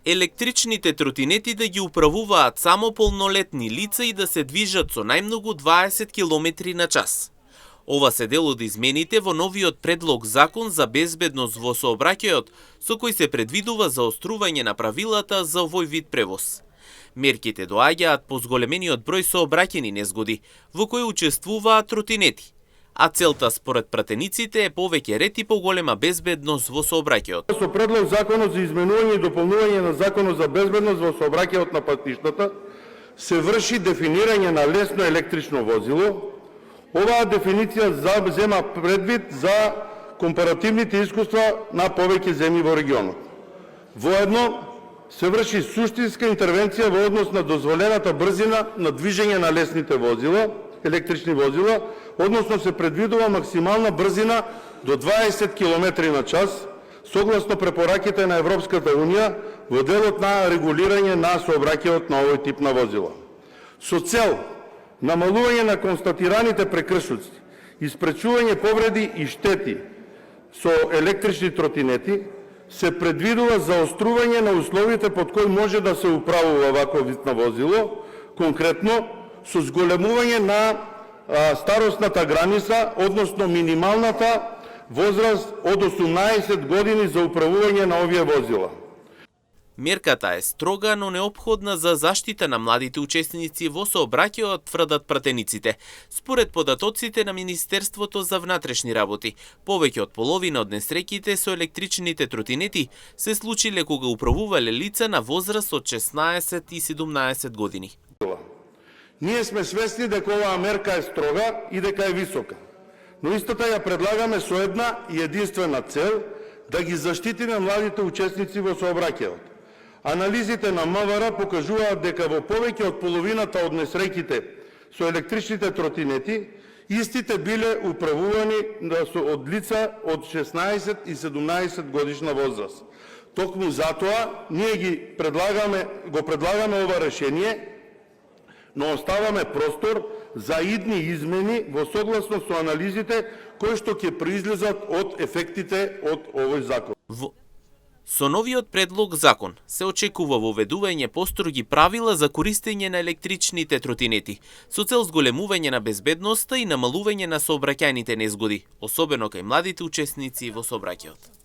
Електричните тротинети да ги управуваат само полнолетни лица и да се движат со најмногу 20 км на час. Ова се дел од измените во новиот предлог закон за безбедност во сообраќајот, со кој се предвидува заострување на правилата за овој вид превоз. Мерките доаѓаат по зголемениот број сообраќајни незгоди, во кои учествуваат тротинети, а целта според пратениците е повеќе ред и поголема безбедност во сообраќајот. Со предлог законот за изменување и дополнување на законот за безбедност во сообраќајот на патиштата се врши дефинирање на лесно електрично возило. Оваа дефиниција зема предвид за компаративните искуства на повеќе земји во регионот. Воедно се врши суштинска интервенција во однос на дозволената брзина на движење на лесните возила, електрични возила, односно се предвидува максимална брзина до 20 км на час, согласно препораките на Европската Унија во делот на регулирање на сообраќајот на овој тип на возила. Со цел намалување на констатираните прекршоци и спречување повреди и штети со електрични тротинети, се предвидува заострување на условите под кои може да се управува ваков вид на возило, конкретно со зголемување на старосната граница, односно минималната возраст од 18 години за управување на овие возила. Мерката е строга, но неопходна за заштита на младите учесници во сообраќајот, тврдат пратениците. Според податоците на Министерството за внатрешни работи, повеќе од половина од несреќите со електричните тротинети се случиле кога управувале лица на возраст од 16 и 17 години. Ние сме свесни дека оваа мерка е строга и дека е висока, но истата ја предлагаме со една и единствена цел да ги заштитиме младите учесници во сообраќајот. Анализите на МВР покажуваат дека во повеќе од половината од несреќите со електричните тротинети, истите биле управувани од лица од 16 и 17 годишна возраст. Токму затоа ние го предлагаме ова решение, но оставаме простор за идни измени во согласно со анализите кои што ќе произлезат од ефектите од овој закон. Со новиот предлог закон се очекува воведување построги правила за користење на електричните тротинети, со цел зголемување на безбедноста и намалување на сообраќајните незгоди, особено кај младите учесници во сообраќајот.